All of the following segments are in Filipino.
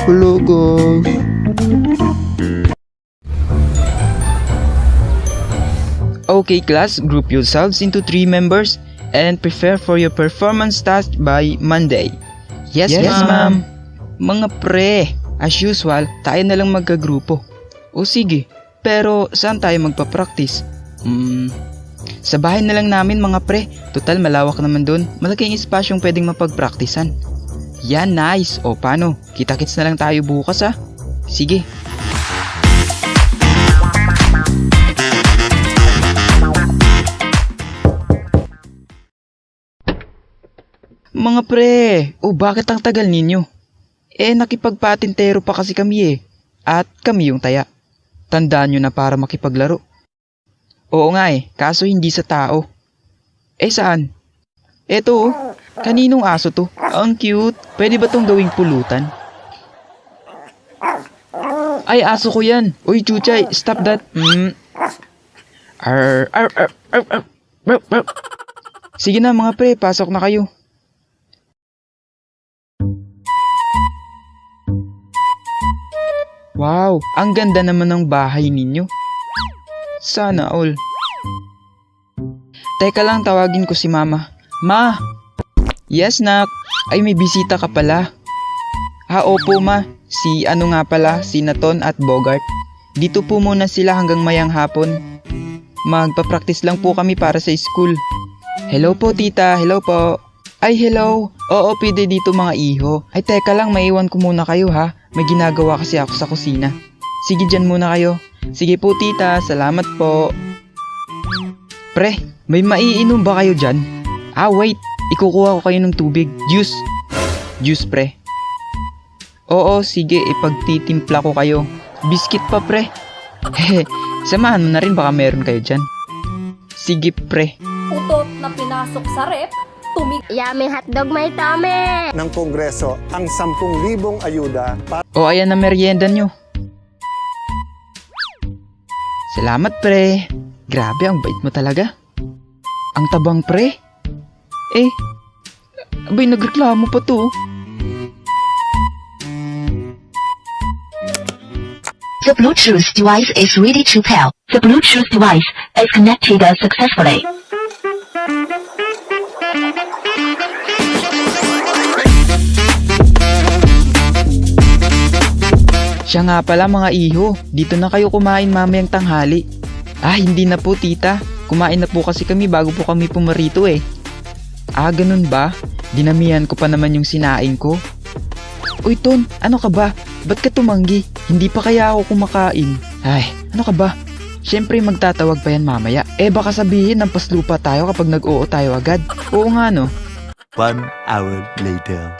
Hello guys. Okay class, group yourselves into 3 members and prepare for your performance task by Monday. Yes, ma'am. Mga pre, as usual, tayo na lang magkagrupo. O sige, pero saan tayo magpa-practice? Sa bahay na lang namin mga pre, total malawak naman dun. Malaking espasyong pwedeng mapag-practicean. Yan, nice. O paano? Kita-kits na lang tayo bukas ha. Sige. Mga pre, bakit ang tagal ninyo? Nakipagpatintero pa kasi kami At kami yung taya. Tandaan nyo na para makipaglaro. Oo nga kaso hindi sa tao. Saan? Eto kaninong aso to? Ang cute. Pwede ba tong gawing pulutan? Ay, aso ko yan. Uy, Chuchay, stop that. Sige na mga pre, pasok na kayo. Wow, ang ganda naman ng bahay ninyo. Sana all. Teka lang, tawagin ko si mama. Ma! Yes, nak. Ay, may bisita ka pala. Opo, ma. Si nga pala, si Naton at Bogart. Dito po muna sila hanggang mayang hapon. Magpa-practice lang po kami para sa school. Hello po, tita. Hello po. Ay, hello. Oo, pwede dito mga iho. Ay, teka lang, maiwan ko muna kayo ha. May ginagawa kasi ako sa kusina. Sige, dyan muna kayo. Sige po, tita. Salamat po. Pre, may maiinom ba kayo dyan? Wait. Ikukuha ko kayo ng tubig. Juice. Juice, pre. Oo, sige. Ipagtitimpla ko kayo. Biscuit pa, pre. Samahan mo na rin. Baka meron kayo dyan. Sige, pre. Utot na pinasok sa rep. Yummy hotdog may tame! Ng Kongreso ang 10,000 ayuda para Ayan na merienda nyo. Salamat, pre. Grabe, ang bait mo talaga. Ang tabang, pre. Abay, nagreklamo pa to. The Bluetooth device is ready to pair. The Bluetooth device is connected successfully. Siya nga pala mga iho, dito na kayo kumain mamayang tanghali. Hindi na po tita, kumain na po kasi kami bago po kami pumarito Ganun ba? Dinamihan ko pa naman yung sinaing ko. Uy Ton, ano ka ba? Ba't ka tumanggi? Hindi pa kaya ako kumakain? Ano ka ba? Siyempre magtatawag pa yan mamaya. Baka sabihin ng paslupa tayo kapag nag-oo tayo agad. Oo nga no? 1 hour later.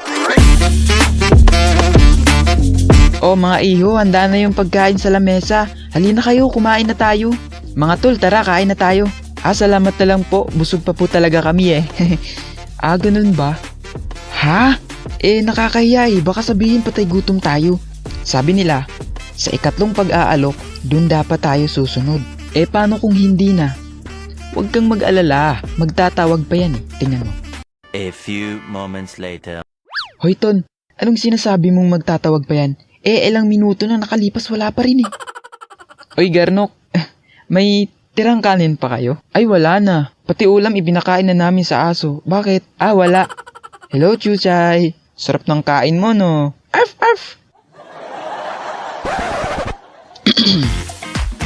Mga iho, handa na yung pagkain sa lamesa. Halina kayo, kumain na tayo. Mga tol, tara, kain na tayo. Salamat na lang po. Busog pa po talaga kami ganun ba? Nakakahiya Baka sabihin patay gutom tayo. Sabi nila, sa ikatlong pag-aalok, dun dapat tayo susunod. Paano kung hindi na? Huwag kang mag-alala. Magtatawag pa yan Tingnan mo. A few moments later. Hoy Ton, anong sinasabi mong magtatawag pa yan? Ilang minuto na nakalipas, wala pa rin Oy Garnok, may tirang kanin pa kayo? Ay wala na, pati ulam ibinakain na namin sa aso. Bakit? Wala. Hello Chuchay, sarap ng kain mo no? Arf arf.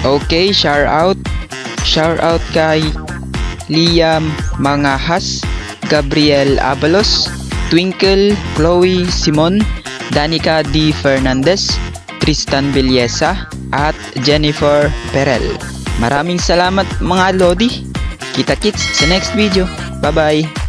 Okay, shout out kay Liam Mangahas, Gabriel Abalos, Twinkle, Chloe Simon, Danica D. Fernandez, Tristan Villesa, at Jennifer Perel. Maraming salamat mga Lodi. Kita-kits sa next video. Bye-bye!